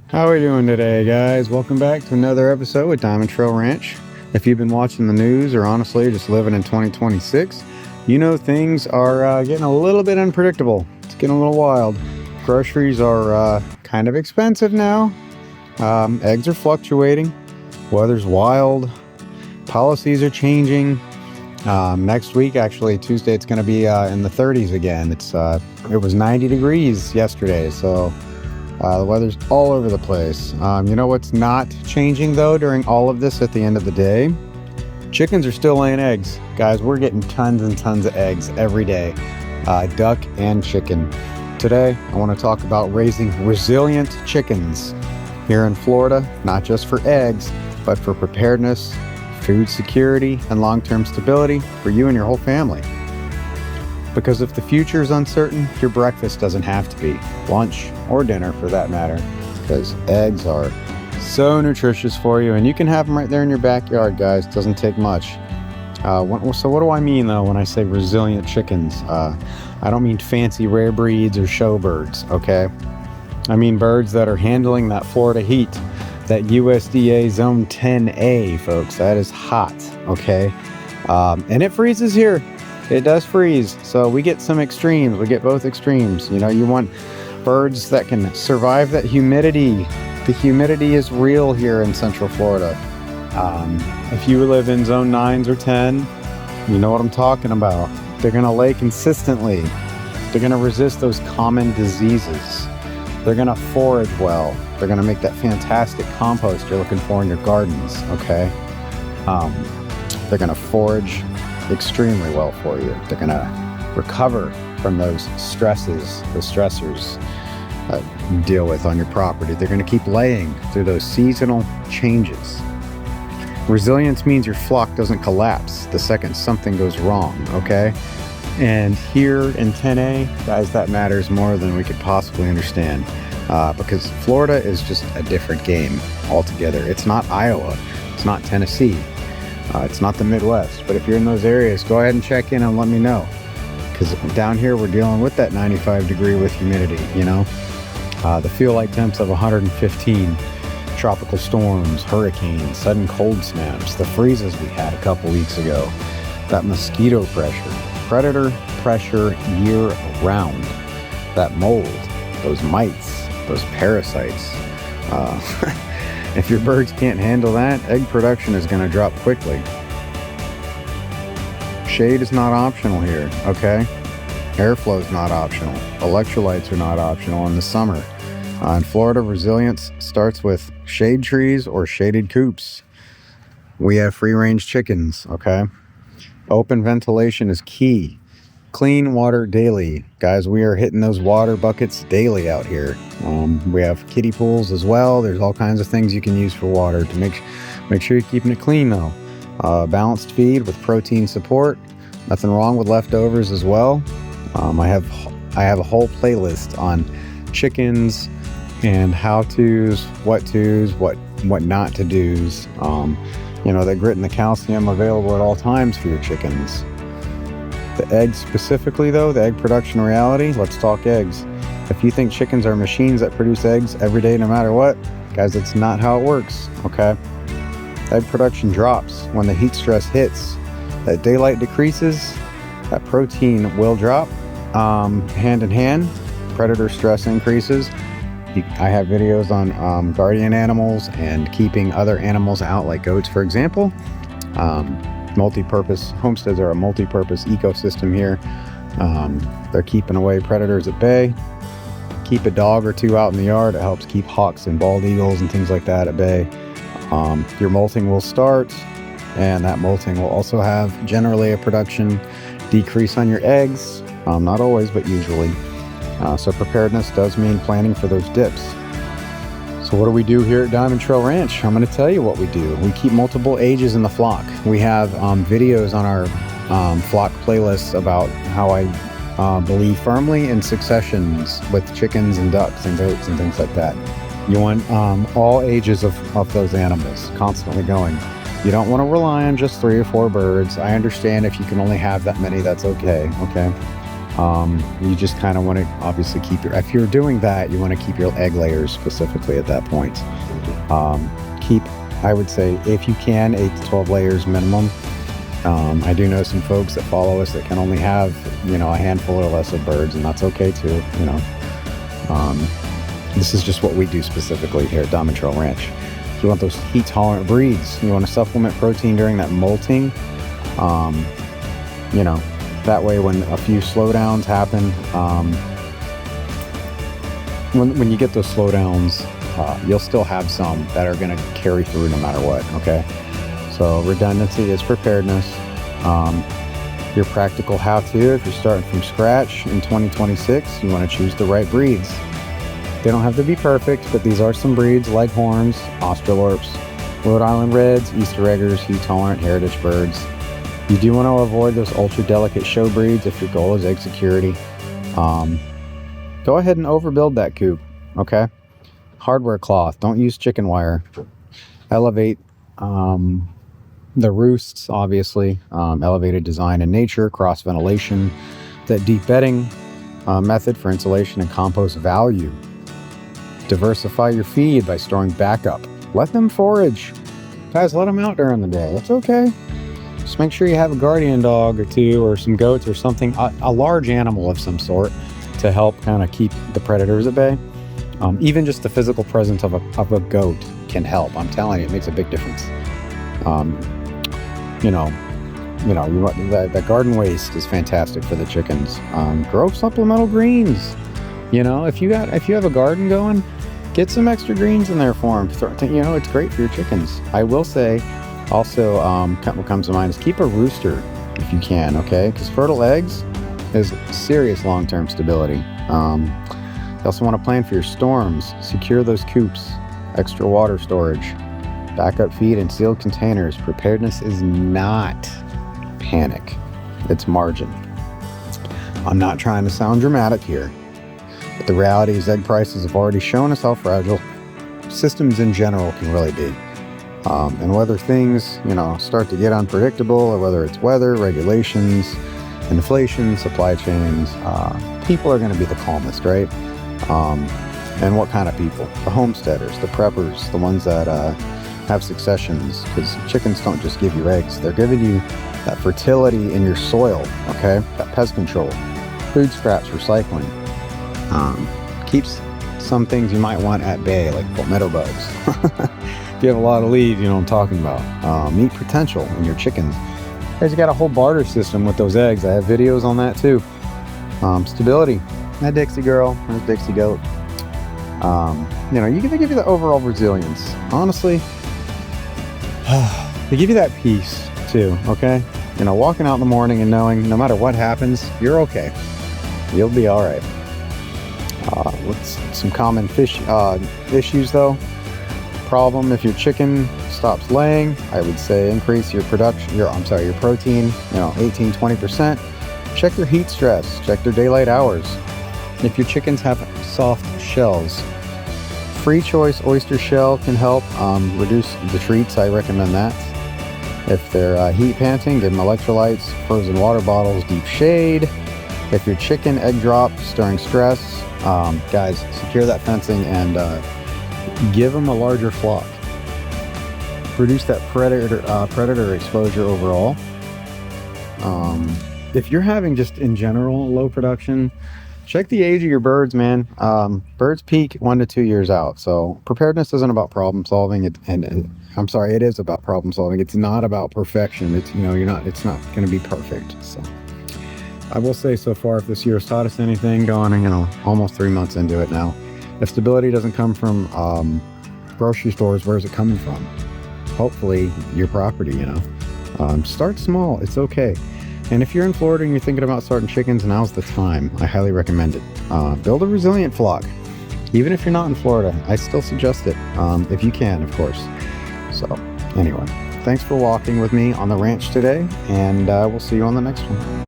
How are we doing today, guys? Welcome back to another episode with DiamondTrail Ranch. If you've been watching the news or honestly just living in 2026, you know things are getting a little bit unpredictable. It's getting a little wild. Groceries are kind of expensive now. Eggs are fluctuating. Weather's wild. Policies are changing. Next week, actually, Tuesday, it's going to be in the 30s again. It was 90 degrees yesterday, so the weather's all over the place. You know what's not changing, though, during all of this at the end of the day? Chickens are still laying eggs. Guys, we're getting tons and tons of eggs every day, duck and chicken. Today, I want to talk about raising resilient chickens here in Florida, not just for eggs, but for preparedness, food security, and long-term stability for you and your whole family. Because if the future is uncertain, your breakfast doesn't have to be, lunch or dinner for that matter, because eggs are so nutritious for you, and you can have them right there in your backyard, guys. It doesn't take much. So what do I mean, though, when I say resilient chickens? I don't mean fancy rare breeds or show birds, okay? I mean birds that are handling that Florida heat, that USDA Zone 10A, folks. That is hot, okay? And it freezes here. It does freeze, so we get some extremes. We get both extremes. You know, you want birds that can survive that humidity. The humidity is real here in Central Florida. If you live in Zone 9s or 10, you know what I'm talking about. They're gonna lay consistently. They're gonna resist those common diseases. They're gonna forage well. They're gonna make that fantastic compost you're looking for in your gardens, okay? They're gonna forage extremely well for you. They're gonna recover from those stresses, the stressors that you deal with on your property. They're gonna keep laying through those seasonal changes. Resilience means your flock doesn't collapse the second something goes wrong, okay? And here in 10A, guys, that matters more than we could possibly understand, because Florida is just a different game altogether. It's not Iowa, it's not Tennessee, it's not the Midwest. But if you're in those areas, go ahead and check in and let me know, because down here we're dealing with that 95 degree with humidity, you know? The feel like temps of 115, tropical storms, hurricanes, sudden cold snaps, the freezes we had a couple weeks ago, that mosquito pressure, predator pressure year round, that mold, those mites, those parasites. If your birds can't handle that, egg production is going to drop quickly. Shade is not optional here, okay? Airflow is not optional. Electrolytes are not optional in the summer. In Florida, resilience starts with shade trees or shaded coops. We have free-range chickens, okay? Open ventilation is key. Clean water daily. Guys, we are hitting those water buckets daily out here. We have kiddie pools as well. There's all kinds of things you can use for water to make sure you're keeping it clean, though. Balanced feed with protein support. Nothing wrong with leftovers as well. I have a whole playlist on chickens and how-tos, what-tos, what not to do's. You know, the grit and the calcium available at all times for your chickens. The eggs specifically, though, the egg production reality, let's talk eggs. If you think chickens are machines that produce eggs every day no matter what, guys, that's not how it works, okay? Egg production drops when the heat stress hits. That daylight decreases, that protein will drop. Hand in hand, predator stress increases. I have videos on guardian animals and keeping other animals out, like goats, for example. Multi-purpose homesteads are a multi-purpose ecosystem here. They're keeping away predators at bay. Keep a dog or two out in the yard. It helps keep hawks and bald eagles and things like that at bay. Your molting will start, and that molting will also have generally a production decrease on your eggs. Not always, but usually. So preparedness does mean planning for those dips. So what do we do here at DiamondTrail Ranch? I'm going to tell you what we do. We keep multiple ages in the flock. We have videos on our flock playlists about how I believe firmly in successions with chickens and ducks and goats and things like that. You want all ages of those animals constantly going. You don't want to rely on just 3 or 4 birds. I understand if you can only have that many, that's okay, You just kind of want to obviously keep if you're doing that, you want to keep your egg layers specifically at that point. I would say, if you can, 8 to 12 layers minimum. I do know some folks that follow us that can only have, a handful or less of birds, and that's okay too, This is just what we do specifically here at DiamondTrail Ranch. You want those heat tolerant breeds. You want to supplement protein during that molting. That way when a few slowdowns happen, when you get those slowdowns, you'll still have some that are going to carry through no matter what, okay? So redundancy is preparedness. Your practical how-to, if you're starting from scratch in 2026, you want to choose the right breeds. They don't have to be perfect, but these are some breeds: Leghorns, Australorps, Rhode Island Reds, Easter Eggers, heat-tolerant heritage birds. You do want to avoid those ultra-delicate show breeds if your goal is egg security. Go ahead and overbuild that coop, okay? Hardware cloth. Don't use chicken wire. Elevate the roosts, obviously. Elevated design in nature, cross ventilation. That deep bedding method for insulation and compost value. Diversify your feed by storing backup. Let them forage. Guys, let them out during the day. It's okay. Just make sure you have a guardian dog or two, or some goats or something, a large animal of some sort, to help kind of keep the predators at bay. Even just the physical presence of a goat can help. I'm telling you, it makes a big difference. The garden waste is fantastic for the chickens. Grow supplemental greens. If you have a garden going, get some extra greens in there for them. It's great for your chickens. I will say, also, what comes to mind is keep a rooster if you can, okay? Because fertile eggs is serious long-term stability. You also want to plan for your storms. Secure those coops. Extra water storage. Backup feed in sealed containers. Preparedness is not panic. It's margin. I'm not trying to sound dramatic here, but the reality is egg prices have already shown us how fragile systems in general can really be. And whether things, start to get unpredictable, or whether it's weather, regulations, inflation, supply chains, people are going to be the calmest, right? And what kind of people? The homesteaders, the preppers, the ones that have successions, because chickens don't just give you eggs. They're giving you that fertility in your soil, okay? That pest control, food scraps, recycling. Keeps some things you might want at bay, like palmetto bugs. If you have a lot of leaves, you know what I'm talking about. Meat potential in your chickens. Guys, you got a whole barter system with those eggs. I have videos on that too. Stability. That Dixie girl, there's Dixie goat. They give you the overall resilience. Honestly, they give you that peace too, okay? Walking out in the morning and knowing no matter what happens, you're okay. You'll be all right. What's some common issues though? Problem: if your chicken stops laying, I would say increase your protein, 18-20%. Check their heat stress, check their daylight hours. If your chickens have soft shells, free choice oyster shell can help reduce the treats. I recommend that. If they're heat panting, give them electrolytes, frozen water bottles, deep shade. If your chicken egg drops during stress, guys, secure that fencing and give them a larger flock. Reduce that predator exposure overall. If you're having just in general low production, check the age of your birds, man. Birds peak 1 to 2 years out. So preparedness isn't about problem solving. It is about problem solving. It's not about perfection. It's not going to be perfect. So I will say, so far, if this year has taught us anything, going almost 3 months into it now, if stability doesn't come from grocery stores, where's it coming from? Hopefully your property. Start small. It's okay. And if you're in Florida and you're thinking about starting chickens, now's the time. I highly recommend it. Build a resilient flock. Even if you're not in Florida, I still suggest it, if you can, of course. So anyway, thanks for walking with me on the ranch today, and we'll see you on the next one.